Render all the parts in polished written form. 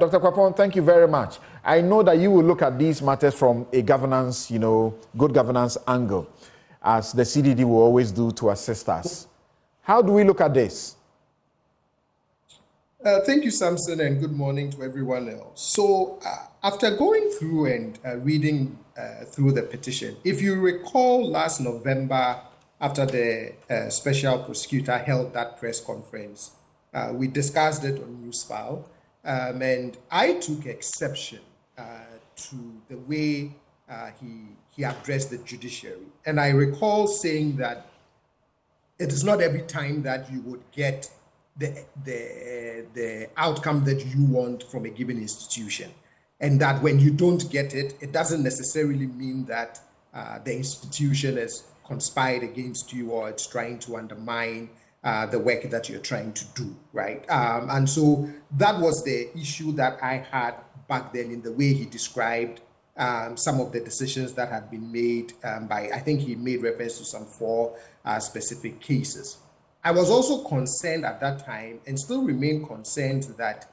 Dr. Kwapong, thank you very much. I know that you will look at these matters from a governance, good governance angle, as the CDD will always do to assist us. How do we look at this? Thank you, Samson, and good morning to everyone else. So after going through and reading through the petition, if you recall last November, after the Special Prosecutor held that press conference, we discussed it on Newsfile, and I took exception to the way he addressed the judiciary. And I recall saying that it is not every time that you would get the outcome that you want from a given institution, and that when you don't get it, it doesn't necessarily mean that the institution has conspired against you or it's trying to undermine the work that you're trying to do, right? And so that was the issue that I had back then in the way he described some of the decisions that had been made I think he made reference to some 4 specific cases. I was also concerned at that time, and still remain concerned, that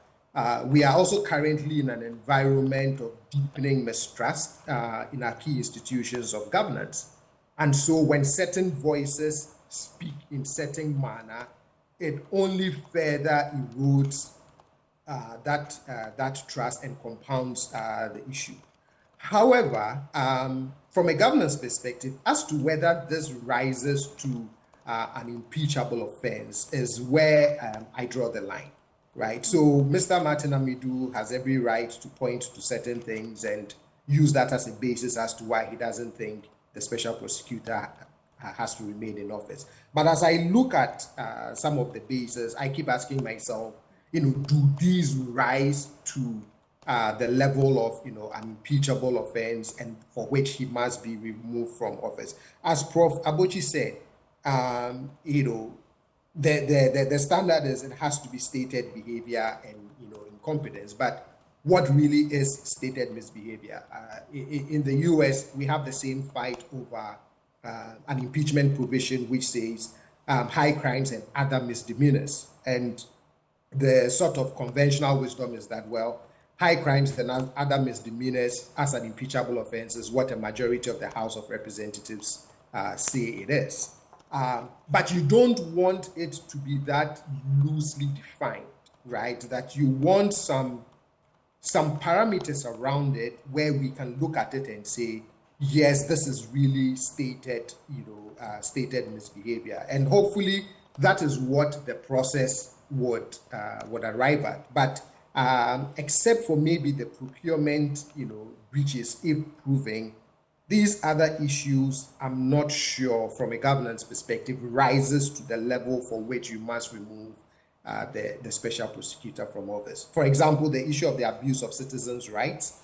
we are also currently in an environment of deepening mistrust in our key institutions of governance. And so when certain voices speak in certain manner, it only further erodes that trust and compounds the issue. However, from a governance perspective, as to whether this rises to an impeachable offense is where I draw the line, right? So Mr. Martin Amidu has every right to point to certain things and use that as a basis as to why he doesn't think the Special Prosecutor has to remain in office. But as I look at some of the bases, I keep asking myself, do these rise to the level of, an impeachable offense and for which he must be removed from office? As Prof. Abochi said, the standard is it has to be stated behavior and, incompetence. But what really is stated misbehavior? In the US, we have the same fight over an impeachment provision which says high crimes and other misdemeanors. And the sort of conventional wisdom is that, well, high crimes and other misdemeanors as an impeachable offense is what a majority of the House of Representatives say it is. But you don't want it to be that loosely defined, right? That you want some parameters around it where we can look at it and say, yes, this is really stated misbehavior. And hopefully that is what the process would arrive at. But except for maybe the procurement, breaches, if proving, these other issues, I'm not sure from a governance perspective, rises to the level for which you must remove the Special Prosecutor from office. For example, the issue of the abuse of citizens' rights.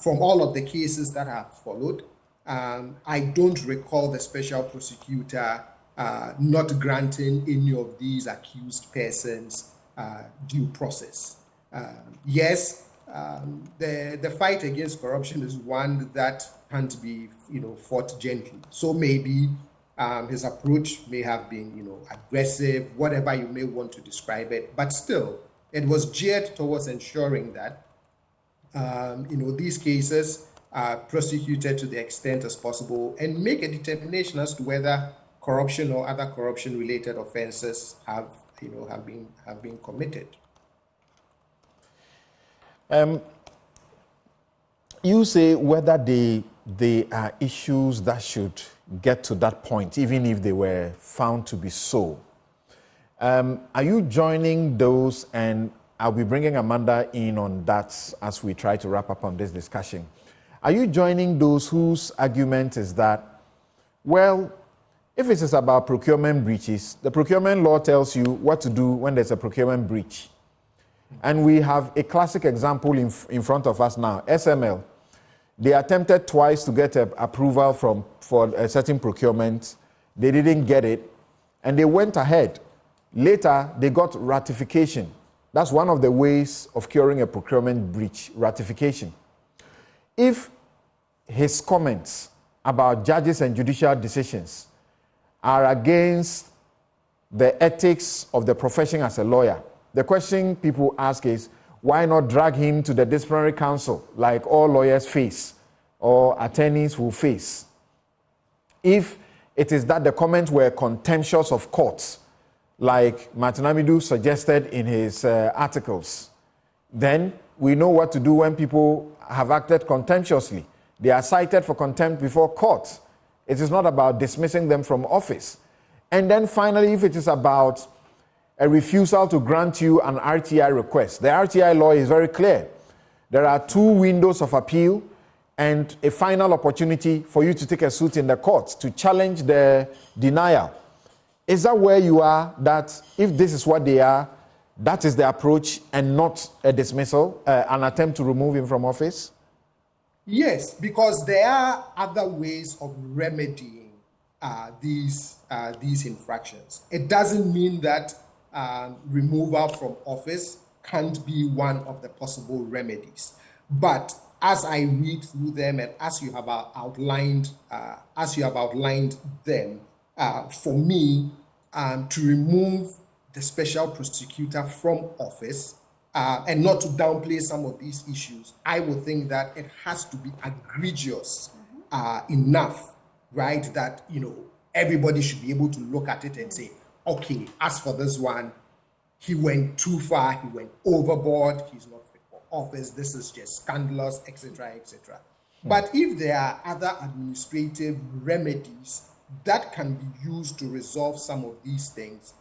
From all of the cases that have followed, I don't recall the Special Prosecutor not granting any of these accused persons due process. Yes, the fight against corruption is one that can't be, fought gently. So maybe his approach may have been, aggressive, whatever you may want to describe it. But still, it was geared towards ensuring that, these cases are prosecuted to the extent as possible and make a determination as to whether corruption or other corruption-related offenses have been committed. You say whether they are issues that should get to that point, even if they were found to be so. Are you joining those? And I'll be bringing Amanda in on that as we try to wrap up on this discussion. Are you joining those whose argument is that, well, if it is about procurement breaches, the procurement law tells you what to do when there's a procurement breach. And we have a classic example in front of us now, SML. They attempted twice to get approval for a certain procurement. They didn't get it, and they went ahead. Later, they got ratification. That's one of the ways of curing a procurement breach, ratification. If his comments about judges and judicial decisions are against the ethics of the profession as a lawyer, the question people ask is, why not drag him to the disciplinary council like all lawyers face or attorneys will face? If it is that the comments were contemptuous of courts, like Martin Amidu suggested in his articles, then we know what to do when people have acted contemptuously. They are cited for contempt before court. It is not about dismissing them from office. And then finally, if it is about a refusal to grant you an RTI request, the RTI law is very clear. There are 2 windows of appeal and a final opportunity for you to take a suit in the courts to challenge the denial. Is that where you are, that if this is what they are, that is the approach and not a dismissal, an attempt to remove him from office? Yes, because there are other ways of remedying these infractions. It doesn't mean that removal from office can't be one of the possible remedies. But as I read through them and as you have outlined them, for me, to remove the special prosecutor from office and not to downplay some of these issues, I would think that it has to be egregious enough, right? That, everybody should be able to look at it and say, okay, as for this one, he went too far, he went overboard, he's not fit for office, this is just scandalous, etc., etc. But if there are other administrative remedies that can be used to resolve some of these things,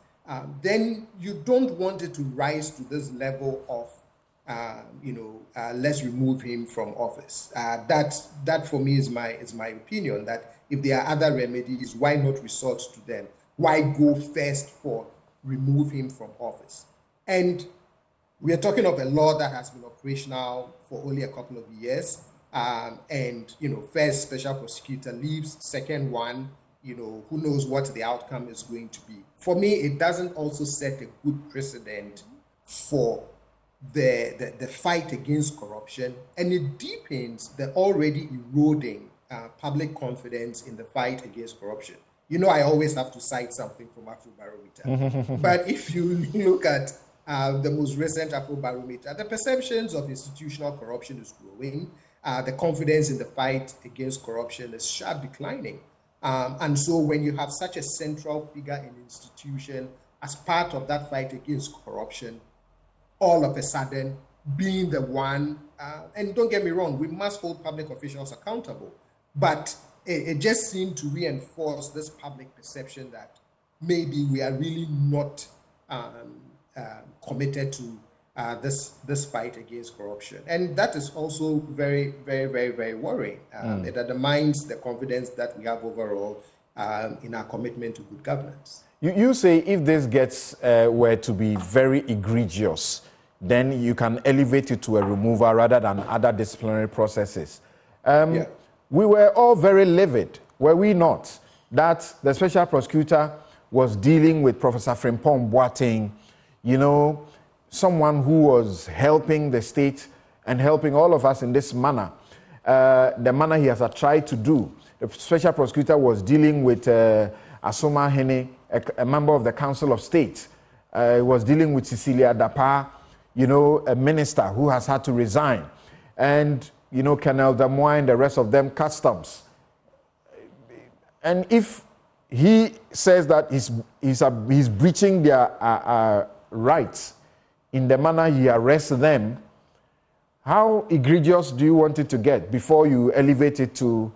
then you don't want it to rise to this level of, let's remove him from office. That for me is my opinion, that if there are other remedies, why not resort to them? Why go first for remove him from office? And we are talking of a law that has been operational for only a couple of years. First special prosecutor leaves, second one, who knows what the outcome is going to be. For me, it doesn't also set a good precedent for the fight against corruption, and it deepens the already eroding public confidence in the fight against corruption. I always have to cite something from Afrobarometer. But if you look at the most recent Afrobarometer, the perceptions of institutional corruption is growing. The confidence in the fight against corruption is sharp declining. And so when you have such a central figure in institution as part of that fight against corruption, all of a sudden being the one, and don't get me wrong, we must hold public officials accountable, but it just seemed to reinforce this public perception that maybe we are really not committed to this fight against corruption. And that is also very, very, very, very worrying. It undermines the confidence that we have overall in our commitment to good governance. You say if this were to be very egregious, then you can elevate it to a removal rather than other disciplinary processes. We were all very livid, were we not, that the special prosecutor was dealing with Professor Frimpong Boateng, someone who was helping the state and helping all of us in this manner, the manner he has tried to do. The special prosecutor was dealing with Asoma Hene, a member of the Council of State. He was dealing with Cecilia Dapa, a minister who has had to resign. And, Colonel Damoy and the rest of them, customs. And if he says that he's breaching their rights in the manner he arrests them, how egregious do you want it to get before you elevate it to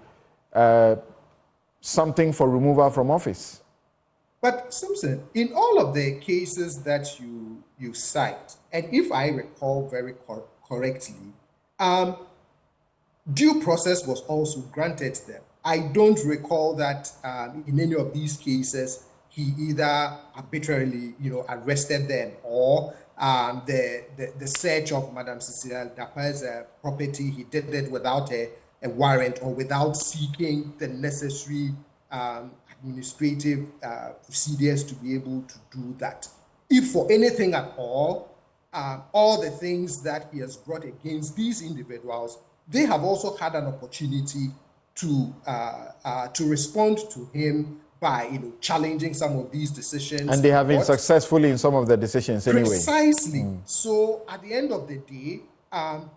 something for removal from office? But Simpson, in all of the cases that you cite, and if I recall very correctly, due process was also granted them. I don't recall that in any of these cases he either arbitrarily, arrested them, or the search of Madam Cecilia Dapa's property, he did it without a warrant or without seeking the necessary administrative procedures to be able to do that. If for anything at all the things that he has brought against these individuals, they have also had an opportunity to respond to him by challenging some of these decisions. And they have been But successful in some of the decisions anyway. precisely. So at the end of the day,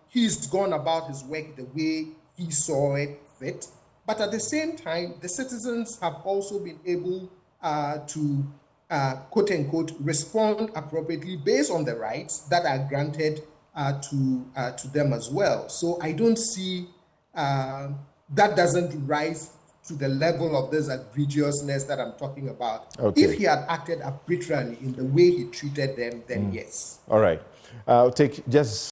he's gone about his work the way he saw it fit. But at the same time, the citizens have also been able to, quote unquote, respond appropriately based on the rights that are granted to them as well. So I don't see that doesn't rise to the level of this egregiousness that I'm talking about. Okay. If he had acted arbitrarily in the way he treated them, then yes. All right. I'll take just